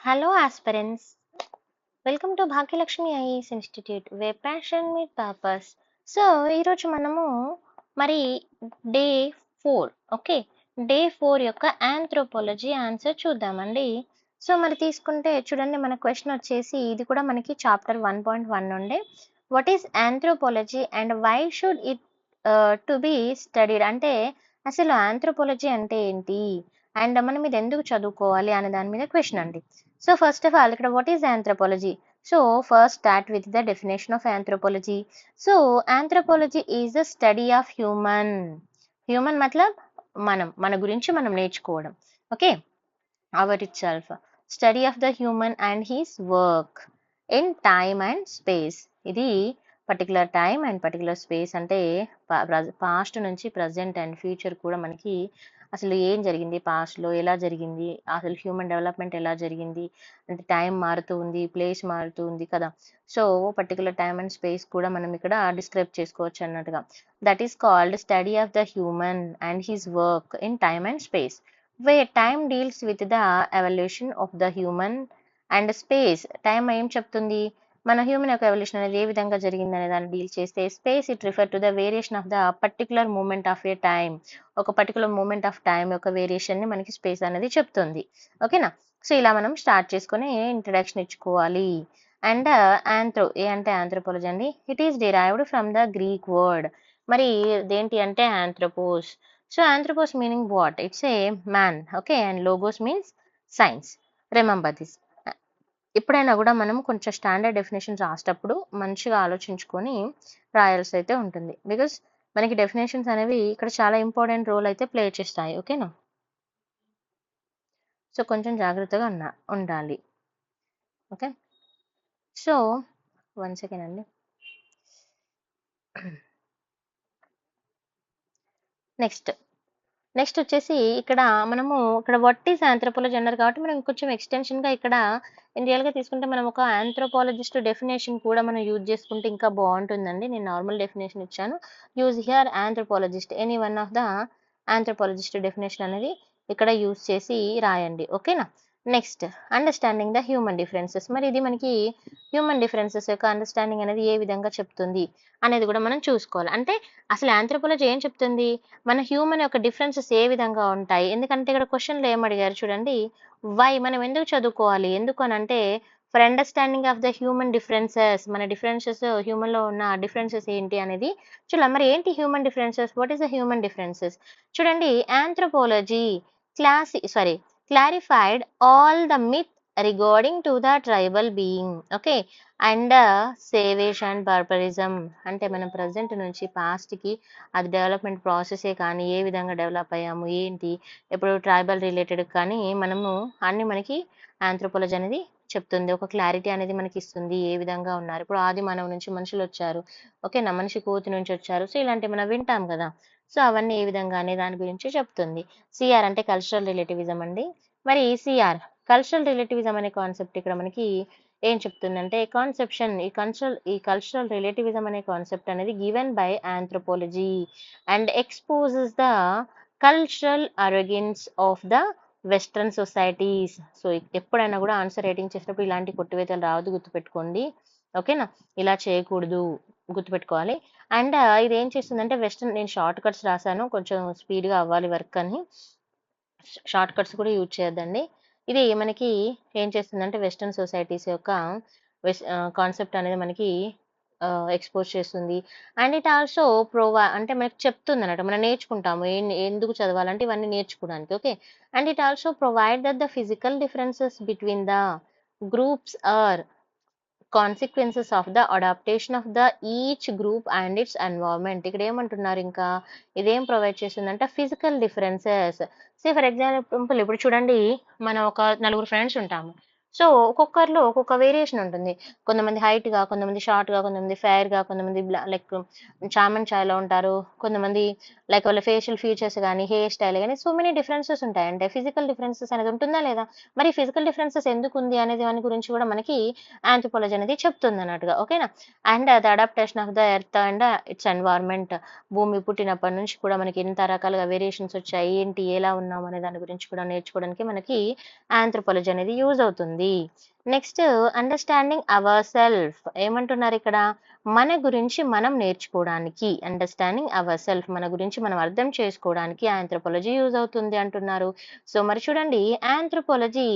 Hello, aspirants. Welcome to Bhagyalakshmi IAS Institute, where passion meets purpose. So ఈరోజు మనము మరి day 4, okay, day 4 యొక్క anthropology answer చూద్దామండి. So మరి తీసుకుంటే చూడండి, మన క్వశ్చన్ వచ్చేసి ఇది కూడా మనకి చాప్టర్ 1.1 నుండే. What is anthropology and why should it to be studied? అంటే అసలు ఆంథ్రోపాలజీ అంటే ఏంటి అండ్ మనం ఇది ఎందుకు చదువుకోవాలి అనే దాని మీద క్వశ్చన్ అండి. సో ఫస్ట్ ఆఫ్ ఆల్ ఇక్కడ what is anthropology? So first start with the definition of anthropology. So anthropology is the study of human. Human matlab మన గురించి మనం నేర్చుకోవడం. Okay, our itself. Study of the human and his work in time and space. ఇది particular time and particular space అంటే past నుంచి present and future కూడా మనకి అసలు ఏం జరిగింది, పాస్ట్లో ఎలా జరిగింది, అసలు హ్యూమన్ డెవలప్మెంట్ ఎలా జరిగింది, అంటే టైం మారుతూ ఉంది, ప్లేస్ మారుతూ ఉంది కదా. So particular time and space కూడా మనం ఇక్కడ డిస్క్రైబ్ చేసుకోవచ్చు అన్నట్టుగా. That is called study of the human and his work in time and space, where time deals with the evolution of the human and space. Time ఏం చెప్తుంది, మన human యొక్క evolution అనేది ఏ విధంగా జరిగింది అనే దాన్ని డీల్ చేస్తే, space it refer to the variation of the particular moment of a time. ఒక పర్టికులర్ మూమెంట్ ఆఫ్ టైం యొక్క వేరియేషన్ ని మనకి స్పేస్ అనేది చెప్తుంది. ఓకేనా. సో ఇలా మనం స్టార్ట్ చేసుకొని ఇంట్రడక్షన్ ఇచ్చుకోవాలి. అండ్ ఆంథ్రో ఏ అంటే ఆంథ్రోపాలజీ అండి, it is derived from the Greek word. మరి దేంటి అంటే anthropos. So anthropos meaning what? It's a man. Okay, and logos means science. Remember this. ఎప్పుడైనా కూడా మనం కొంచెం స్టాండర్డ్ డెఫినేషన్ రాసేటప్పుడు మంచిగా ఆలోచించుకొని రాయాల్సి అయితే ఉంటుంది. బికాస్ మనకి డెఫినేషన్స్ అనేవి ఇక్కడ చాలా ఇంపార్టెంట్ రోల్ అయితే ప్లే చేస్తాయి. ఓకేనా. సో కొంచెం జాగ్రత్తగా ఉండాలి. ఓకే. సో 1 సెకండ్ అండి. నెక్స్ట్ వచ్చేసి ఇక్కడ మనము ఇక్కడ వాట్ ఈస్ ఆంథ్రోపాలజీ అన్నారు కాబట్టి మనం కొంచెం ఎక్స్టెన్షన్గా ఇక్కడ రియల్గా తీసుకుంటే మనం ఒక ఆంథ్రోపాలజిస్ట్ డెఫినేషన్ కూడా మనం యూజ్ చేసుకుంటే ఇంకా బాగుంటుందండి. నేను నార్మల్ డెఫినేషన్ ఇచ్చాను. Use here anthropologist, any one of the anthropologist definition అనేది ఇక్కడ యూజ్ చేసి రాయండి. ఓకేనా. Next understanding the human differences. మరి ఇది మనకి హ్యూమన్ డిఫరెన్సెస్ యొక్క అండర్స్టాండింగ్ అనేది ఏ విధంగా చెప్తుంది అనేది కూడా మనం చూసుకోవాలి. అంటే అసలు ఆంథ్రోపాలజీ ఏం చెప్తుంది, మన హ్యూమన్ యొక్క డిఫరెన్సెస్ ఏ విధంగా ఉంటాయి. ఎందుకంటే ఇక్కడ క్వశ్చన్లో ఏం అడిగారు చూడండి, వై మనం ఎందుకు చదువుకోవాలి, ఎందుకు అని అంటే for understanding of the human differences, మన డిఫరెన్సెస్ హ్యూమన్లో ఉన్న డిఫరెన్సెస్ ఏంటి అనేది చూడాలి. మరి ఏంటి human differences, what is the human differences? చూడండి, anthropology clarified all the myth regarding to the tribal being, okay, and savage and barbarism. అంటే మనం ప్రజెంట్ నుంచి పాస్ట్కి అది డెవలప్మెంట్ ప్రాసెసే కానీ ఏ విధంగా డెవలప్ అయ్యాము ఏంటి, ఇప్పుడు ట్రైబల్ రిలేటెడ్ కానీ మనము అన్ని మనకి ఆంథ్రోపాలజీ అనేది చెప్తుంది. ఒక క్లారిటీ అనేది మనకి ఇస్తుంది, ఏ విధంగా ఉన్నారు. ఇప్పుడు ఆది మానవ నుంచి మనుషులు వచ్చారు, ఓకేనా, మనిషి కోతి నుంచి వచ్చారు. సో ఇలాంటివి మనం వింటాం కదా. సో అవన్నీ ఏ విధంగా అనే దాని గురించి చెప్తుంది. సిఆర్ అంటే కల్చరల్ రిలేటివిజం అండి. మరి సిఆర్ కల్చరల్ రిలేటివిజం అనే కాన్సెప్ట్ ఇక్కడ మనకి ఏం చెప్తుందంటే కాన్సెప్షన్, ఈ కల్చరల్ రిలేటివిజం అనే కాన్సెప్ట్ అనేది given by anthropology and exposes the cultural arrogance of the western societies. So ఎప్పుడైనా కూడా ఆన్సర్ రైటింగ్ చేసినప్పుడు ఇలాంటి కొట్టివేతలు రావద్దు, గుర్తుపెట్టుకోండి. ఓకేనా, ఇలా చేయకూడదు, గుర్తుపెట్టుకోవాలి. అండ్ ఇది ఏం చేస్తుందంటే వెస్ట్రన్, నేను షార్ట్ కట్స్ రాశాను కొంచెం స్పీడ్గా అవ్వాలి వర్క్ అని, షార్ట్ కట్స్ కూడా యూజ్ చేయొద్దండి. ఇది మనకి ఏం చేస్తుందంటే వెస్ట్రన్ సొసైటీస్ యొక్క కాన్సెప్ట్ అనేది మనకి ఎక్స్పోజ్ చేస్తుంది. అండ్ ఇట్ ఆల్సో అంటే మనకి చెప్తుంది అన్నట్టు, మనం నేర్చుకుంటాము ఎందుకు చదవాలంటే ఇవన్నీ నేర్చుకోవడానికి. Okay, and it also provide that the physical differences between the groups are consequences of the adaptation of the each group and its environment. ఇక్కడ ఏమంటున్నారు, ఇంకా ఇదేం ప్రొవైడ్ చేస్తుందంటే ఫిజికల్ డిఫరెన్సెస్. ఫర్ ఎగ్జాంపుల్ ఇప్పుడు చూడండి, మనం ఒక నలుగురు ఫ్రెండ్స్ ఉంటాము. సో ఒక్కొక్కరిలో ఒక్కొక్క వేరియేషన్ ఉంటుంది. కొంతమంది హైట్గా, కొంతమంది షార్ట్గా, కొంతమంది ఫెయిర్గా, కొంతమంది లైక్ చామన్ ఛాయ్లో ఉంటారు, కొంతమంది లైక్ వాళ్ళ ఫేషియల్ ఫీచర్స్ కానీ హెయిర్ స్టైల్ కానీ సో మెనీ డిఫరెన్సెస్ ఉంటాయి. అంటే ఫిజికల్ డిఫరెన్సెస్ అనేది ఉంటుందా లేదా, మరి ఫిజికల్ డిఫరెన్సెస్ ఎందుకు ఉంది అనేది దాని గురించి కూడా మనకి ఆంథ్రోపాలజీ అనేది చెప్తుంది అన్నట్టుగా. ఓకేనా. And the adaptation of the earth and its environment, భూమి పుట్టినప్పటి నుంచి కూడా మనకి ఎంత రకాలుగా వేరియేషన్స్ వచ్చాయి, ఏంటి, ఎలా ఉన్నాం అనే దాని గురించి కూడా నేర్చుకోవడానికి మనకి ఆంథ్రోపాలజీ అనేది యూజ్ అవుతుంది. అవుతుంది. నెక్స్ట్ అండర్‌స్టాండింగ్ అవర్ సెల్ఫ్ ఏమంటున్నారు ఇక్కడ? మన గురించి మనం నేర్చుకోవడానికి అండర్‌స్టాండింగ్ అవర్ సెల్ఫ్ మన గురించి మనం అర్థం చేసుకోవడానికి ఆంథ్రోపాలజీ యూజ్ అవుతుంది అంటున్నారు. సో మరి చూడండి anthropology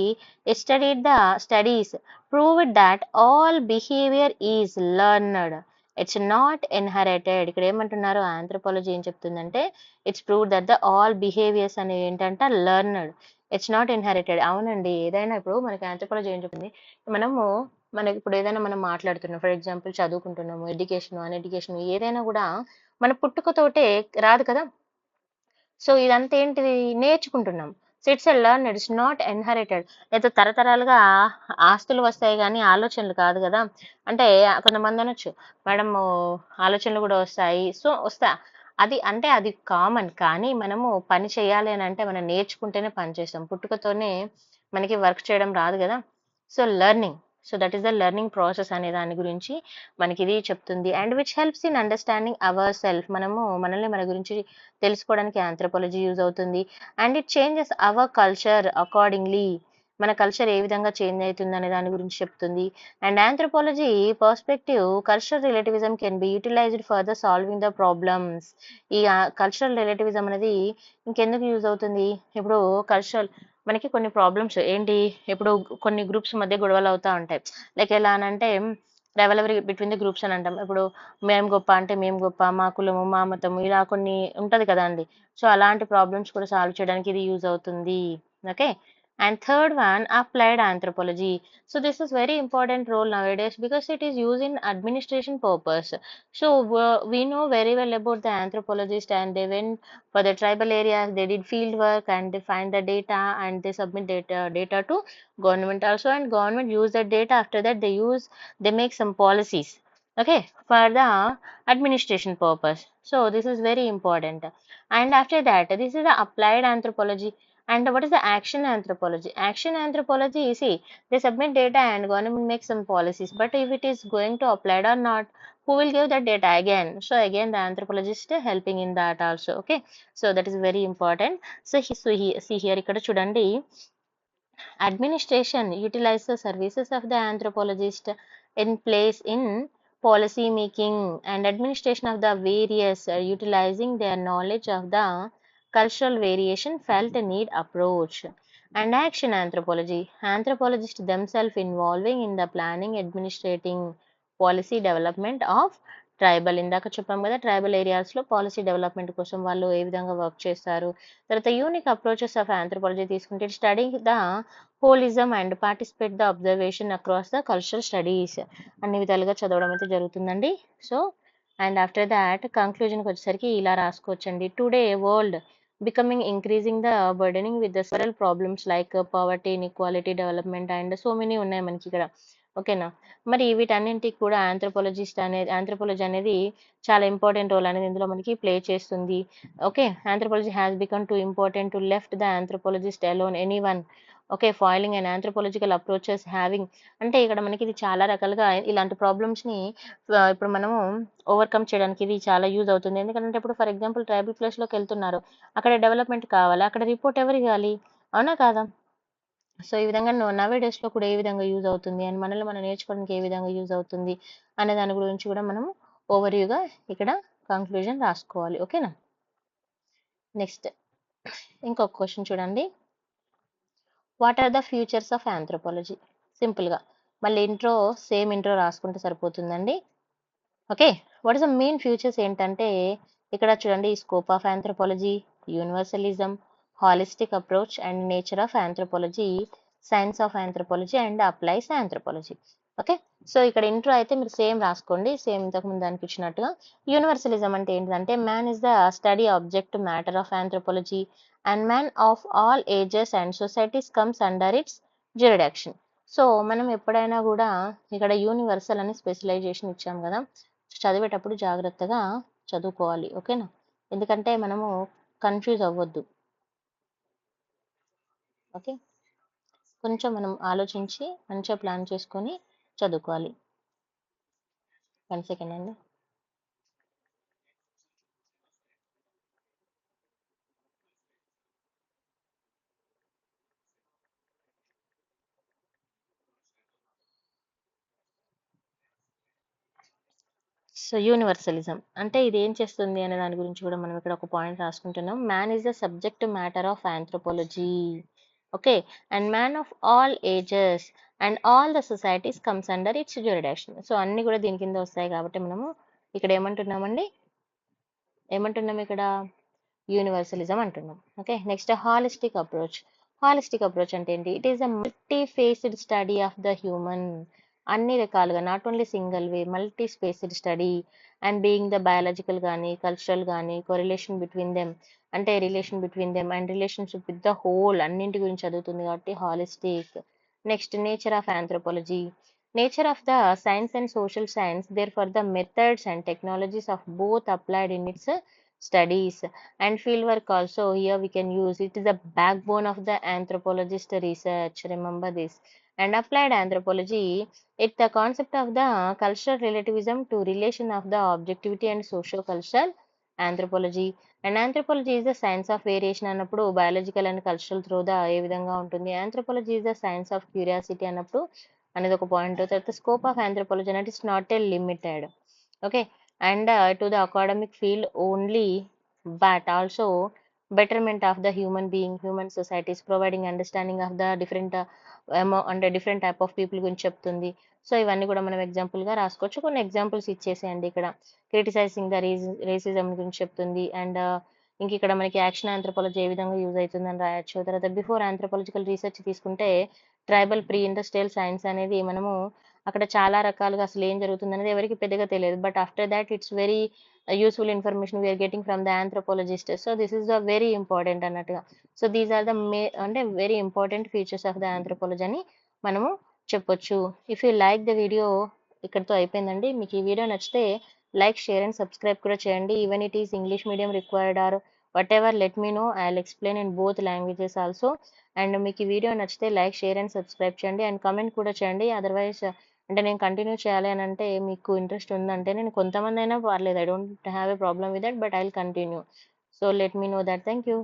studies proved thought all behaviour is learned. It's not inherited. ఇక్కడ ఏమంటున్నారు ఆంథ్రోపాలజీ ఏం చెప్తుందంటే it's proved thought all behaviours అనేవి ఏంటంట లెర్న్డ్. It's not inherited. అవునండి. ఏదైనా ఇప్పుడు మనకి ఆంథ్రోపాలజీ ఏం చెప్తుంది? మనము మనకి ఇప్పుడు ఏదైనా మనం మాట్లాడుతున్నాం. ఫర్ ఎగ్జాంపుల్ చదువుకుంటున్నాము. ఎడ్యుకేషన్, అన్‌ఎడ్యుకేషన్ ఏదైనా గూడా మన పుట్టుకతోటే రాదు కదా! సో, ఇదంతా ఏంటిది? నేర్చుకుంటున్నాం. So, it's a learned. It's not inherited. ఏదో తరతరాలుగా ఆస్తులు వస్తాయి గానీ ఆలోచనలు కాదు గదా! అంటే కొంతమంది అనొచ్చు, మేడము ఆలోచనలు గూడా వస్తాయి. సో, అది కామన్. కానీ మనము పని చేయాలి అనంటే మనం నేర్చుకుంటేనే పని చేస్తాం. పుట్టుకతోనే మనకి వర్క్ చేయడం రాదు గదా! So, learning. So, that is the learning process అనే దాని గురించి మనకిది చెప్తుంది. And which helps in understanding our self. మనల్ని మన గురించి తెలుసుకోవడానికి ఆంథ్రోపాలజీ యూజ్ అవుతుంది. And it changes our culture accordingly. మన కల్చర్ ఏ విధంగా చేంజ్ అయితుందనే దాని గురించి చెప్తుంది. And anthropology perspective cultural relativism can be utilised for the solving the problems. ఈ కల్చరల్ రిలేటివిజం అనేది ఇంకెందుకు యూజ్ అవుతుంది? ఇప్పుడు కల్చరల్ మనకి కొన్ని ప్రాబ్లమ్స్ ఏంటి? ఇప్పుడు కొన్ని గ్రూప్స్ మధ్య గొడవలు అవుతా ఉంటాయి. లైక్ ఎలా అనంటే రైవలరీ బిట్వీన్ ది గ్రూప్స్ అని అంటాం. ఇప్పుడు మేము గొప్ప అంటే మేము గొప్ప, మా కులము, మా మతము ఇలా కొన్ని ఉంటది కదండీ! సో, అలాంటి ప్రాబ్లమ్స్ కూడా సాల్వ్ చేయడానికి ఇది యూజ్ అవుతుంది. Okay. And third one applied anthropology. So this is very important role nowadays because it is used in administration purpose. So we know very well about the anthropologist and they went for the tribal areas, they did field work and they find the data and they submit data to government also, and government use that data. After that they make some policies, okay, for the administration purpose. So this is very important. And after that this is the applied anthropology. And what is the action anthropology? Action anthropology, see, they submit data and government makes some policies, but if it is going to applied or not, who will give that data again? So again the anthropologist helping in that also. Okay, so that is very important. See here ikkada chudandi, administration utilize the services of the anthropologist in place in policy making and administration of the various utilizing their knowledge of the cultural variation felt need approach. And action anthropology, anthropologists themselves involving in the planning administrating policy development of tribal ఇందాక చెప్పాం కదా tribal ఏరియాస్లో policy development కోసం వాళ్ళు ఏ విధంగా work చేస్తారు. తర్వాత unique approaches of anthropology తీసుకుంటే study the holism and participate the observation across the cultural studies అన్ని విధాలుగా చదవడం అయితే జరుగుతుందండి. సో అండ్ ఆఫ్టర్ దాట్ కంక్లూజన్కి వచ్చేసరికి ఇలా రాసుకోవచ్చండి. Today world becoming increasing the burdening with the several problems like poverty inequality development and so many ఉన్నాయి మనకి ఇక్కడ. ఓకేనా. మరి వీటన్నింటికి కూడా ఆంథ్రోపాలజీ అనేది చాలా ఇంపార్టెంట్ రోల్ అనేది ఇందులో మనకి ప్లే చేస్తుంది. Okay. Anthropology has become to important to left the anthropologist alone anyone. Okay. Foiling and anthropological approaches having. అంటే ఇక్కడ మనకి ఇది చాలా రకాలుగా ఇలాంటి ప్రాబ్లమ్స్‌ని ఇప్పుడు మనము ఓవర్‌కమ్ చేయడానికి ఇది చాలా యూజ్ అవుతుంది. ఎందుకంటే ఇప్పుడు ఫర్ ఎగ్జాంపుల్ ట్రైబల్ ప్లేస్‌లోకెళ్తున్నారు. అక్కడ డెవలప్‌మెంట్ కావాలి. అక్కడ రిపోర్ట్ ఎవరివ్వాలి? అవునా కాదా? సో, ఈ విధంగా నౌ డేస్‌లో కూడా ఏ విధంగా యూజ్ అవుతుంది అండ్ మనల్ని మనం నేర్చుకోవడానికి ఏ విధంగా యూజ్ అవుతుంది అనే దాని గురించి కూడా మనం ఓవర్‌వ్యూగా ఇక్కడ కంక్లూజన్ రాసుకోవాలి. ఓకేనా. నెక్స్ట్ ఇంకొక క్వెషన్ చూడండి. What are the futures of anthropology? సింపుల్‌గా మళ్ళీ సేమ్ ఇంట్రో రాసుకుంటే సరిపోతుందండి. Okay. What is the main futures ఏంటంటే ఇక్కడ చూడండి scope of anthropology, universalism, holistic approach and nature of anthropology, science of anthropology and applies anthropology. Okay. So ఇక్కడ intro అయితే మీరు సేమ్ రాసుకోండి. సేమ్ ఇంతకుముందు దానికి ఇచ్చినట్టుగా. యూనివర్సలిజం అంటే ఏంటిదంటే man is the study object matter of anthropology and man of all ages and societies comes under its jurisdiction. So మనం ఎప్పుడైనా కూడా ఇక్కడ యూనివర్సల్ అని స్పెషలైజేషన్ ఇచ్చాం కదా, చదివేటప్పుడు జాగ్రత్తగా చదువుకోవాలి. ఓకేనా. ఎందుకంటే మనము కన్ఫ్యూజ్ అవ్వద్దు. ఓకే. కొంచెం మనం ఆలోచించి మంచిగా ప్లాన్ చేసుకొని చదువుకోవాలి. 1 సెకండ్ అండి. సో యూనివర్సలిజం అంటే ఇది ఏం చేస్తుంది అనే దాని గురించి కూడా మనం ఇక్కడ ఒక పాయింట్ రాసుకుంటున్నాం. Man is the subject matter of anthropology. Okay. And man of all ages and all the societies comes under its jurisdiction. So అన్ని కూడా దీని కింద వస్తాయి కాబట్టి మనము ఇక్కడ ఏమంటున్నామండి, ఏమంటున్నాం ఇక్కడ యూనివర్సలిజం అంటున్నాం. Okay. Next holistic approach. Holistic approach అంటే ఏంటి? It is a multi faced study of the human. అన్ని రకాలుగా, not only single way, multi spaced study and being the biological కానీ కల్చరల్ కానీ కొరిలేషన్ బిట్వీన్ దెమ్, అంటే relation between them and relationship with the whole, అన్నింటి గురించి చదువుతుంది కాబట్టి holistic. Next nature of anthropology. Nature of the science and social science, therefore the methods and technologies of both applied in it's studies and fieldwork also. Here we can use it is the backbone of the anthropologist research. Remember this. And applied anthropology, it's the concept of the cultural relativism to relation of the objectivity and socio-cultural anthropology. And anthropology is the science of variation అన్నప్పుడు biological and cultural through the ఏ విధంగా ఉంటుంది. Anthropology is the science of curiosity అన్నప్పుడు అనేది ఒక point. తర్వాత scope of anthropology అంటే it's not a limited. Okay. And to the academic field only, but also betterment of the human being, human societies, providing understanding of the different అంటే different type of people గురించి చెప్తుంది. So ఇవన్నీ కూడా మనం ఎగ్జాంపుల్గా రాసుకోవచ్చు. కొన్ని ఎగ్జాంపుల్స్ ఇచ్చేసేయండి ఇక్కడ. క్రిటిసైజింగ్ ద రేసిజం గురించి చెప్తుంది. అండ్ ఇంక ఇక్కడ మనకి యాక్షన్ ఆంథ్రోపాలజీ ఏ విధంగా యూజ్ అవుతుందని రాయొచ్చు. తర్వాత బిఫోర్ ఆంథ్రోపాలజికల్ రీసెర్చ్ తీసుకుంటే ట్రైబల్ ప్రీ ఇండస్ట్రియల్ సైన్స్ అనేది మనము అక్కడ చాలా రకాలుగా అసలు ఏం జరుగుతుంది అనేది ఎవరికి పెద్దగా తెలియదు. But after that it's very useful information we are getting from the anthropologist. So this is the very important అన్నట్టుగా. సో దీస్ ఆర్ ద అంటే very important features of the anthropology అని మనము చెప్పొచ్చు. If you like the video, ఇక్కడితో అయిపోయిందండి. మీకు ఈ video నచ్చితే లైక్, షేర్ అండ్ సబ్స్క్రైబ్ కూడా చేయండి. Even it is English medium required or whatever, let me know. I will explain in both languages also. And మీకు ఈ వీడియో నచ్చితే లైక్, షేర్ అండ్ సబ్స్క్రైబ్ చేయండి అండ్ కామెంట్ కూడా చేయండి. Otherwise అంటే నేను కంటిన్యూ చేయాలి అని అంటే మీకు ఇంట్రెస్ట్ ఉందంటే నేను కొంతమంది అయినా పర్లేదు, I don't have a problem with that, but I will continue. So let me know that. Thank you.